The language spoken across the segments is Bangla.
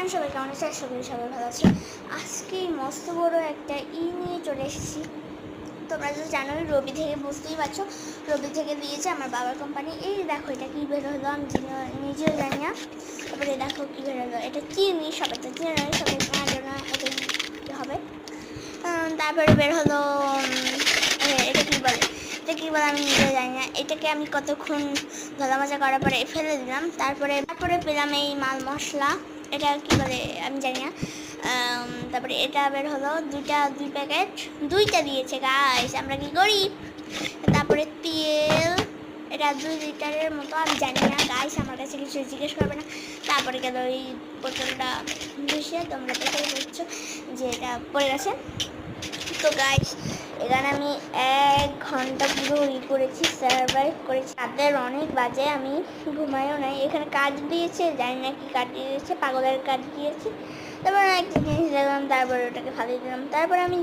এভরিওয়ান, সবাই কেমন আছে? আশা করি সবাই ভালো আছে। আজকে মস্ত বড় একটা নিয়ে চলে এসেছি। তোমরা তো জানোই, রবি থেকে, বুঝতেই পারছো, রবি থেকে দিয়েছে আমার বাবার কোম্পানি। এই দেখো এটা কী বের হলো, আমি নিজেও জানি না। তারপরে দেখো কী বের হলো, এটা চিনি, সবাই তো চিনি, সবাই কেনার জন্য এটা হবে। তারপরে বের হলো এটা কী বলে, আমি নিজেও জানি না। এটাকে আমি কতক্ষণ ধলামজা করার পরে ফেলে দিলাম। তারপরে পেলাম এই মাল মশলা, এটা কি বলে আমি জানি না। তারপরে এটা বের হলো দুই প্যাকেট, দুইটা দিয়েছে গাইস, আমরা কি গরিব। তারপরে তেল, এটা 2 লিটারের মতো, আমি জানি না গাইস, আমার কাছে কিছু জিজ্ঞেস করবে না। তারপরে গেল ওই বোতলটা মিশিয়ে, তোমরা দেখে বলছো যে এটা পড়ে গেছে। তো গাইস এখানে আমি 1 ঘন্টা পুরো করেছি, সার্ভাইভ করেছি। রাতের অনেক বাজে, আমি ঘুমাইও নাই। এখানে কাজ দিয়েছে, জানি না কি কাজ দিয়েছে, পাগলের কাজ দিয়েছে। তারপরে একটা জিনিস দেখলাম, তারপরে ওটাকে ফালিয়ে দিলাম। তারপরে আমি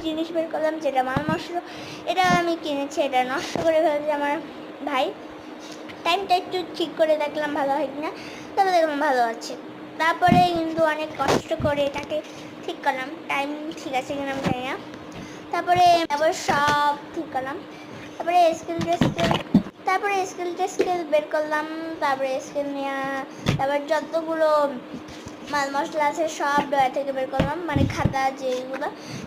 জিনিস বের করলাম, যেটা মাল মশলা, এটা আমি কিনেছি, এটা নষ্ট করে ফেলেছে আমার ভাই। টাইমটা একটু ঠিক করে দেখলাম ভালো হয় কিনা, তারপরে দেখলাম ভালো আছে। তারপরে কিন্তু অনেক কষ্ট করে এটাকে ঠিক করলাম, টাইম ঠিক আছে কিনা আমি জানি না। তারপরে সব ঠিক করলাম। তারপরে স্কেল বের করলাম। তারপরে স্কেল নেওয়া, তারপর যতগুলো মাল মশলা আছে সব ডয়া থেকে বের করলাম, মানে খাতা যেগুলো।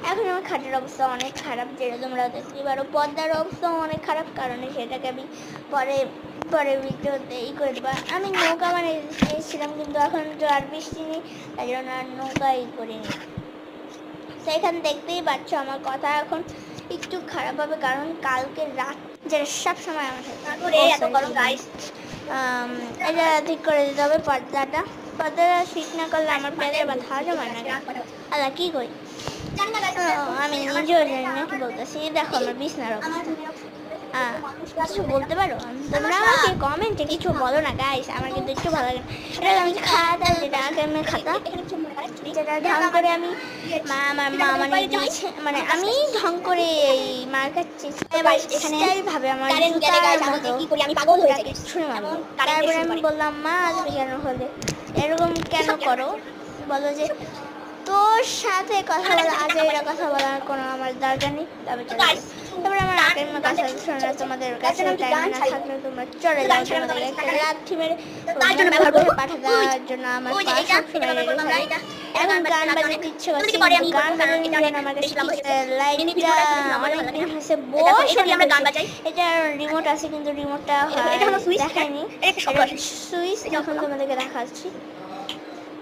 এখন আমার খাটের অবস্থা অনেক খারাপ, যেটা তোমরা দেখতেই পারো। পর্দার অবস্থা অনেক খারাপ, কারণে সেটাকে আমি পরে ভিডিওতে করে দেবো। আমি নৌকা বানিয়েছিলাম, কিন্তু এখন তো আর বৃষ্টি নেই, তাই জন্য আর নৌকাই করিনি। তো এখানে দেখতেই পাচ্ছ আমার কথা এখন একটু খারাপ হবে, কারণ কালকে রাত, যেটা সব সময় আমার সাথে এটা ঠিক করে দিতে হবে। পর্দাটা ঠিক না করলে আমার পেটের ব্যথা হজম হয় না। আল্লাহ কি করি আমি নিজেও জানি না কি বলতেছি। দেখো আমার বিছনার অবস্থা। কিছু বলতে পারো তোমরা আমাকে কমেন্টে? কিছু বলো না গাইস, আমার কিন্তু একটু ভালো লাগে না। এটা আমি খাতা, যেটা খাতা, যেটা ঢং করে আমি আমার মা মানে দিয়েছে, মানে আমি ঢং করে এই মার কাছে এখানে ভাবে আমার শুনে মারবো। তারপরে আমি বললাম, মা তুমি কেন হলে এরকম কেন করো, বলো যে তোর সাথে কথা বলা, আজ এরা কথা বলার কোনো আমার দরকার নেই। তারপরে আমার আগের কথা শোনা, তোমাদের কাছে টাইম না থাকলে তোমরা চলে যাও, তোমাদের একটা লাথি মেরে পাঠা দেওয়ার জন্য আমার এখন গান বাজাতে ইচ্ছে করছে, গান বাজানোর আমার লাইটটা অনেকদিন হয়েছে বসে এটা রিমোট আছে, কিন্তু রিমোটটা দেখায়নি, সুইচ এখন তোমাদেরকে দেখাচ্ছি।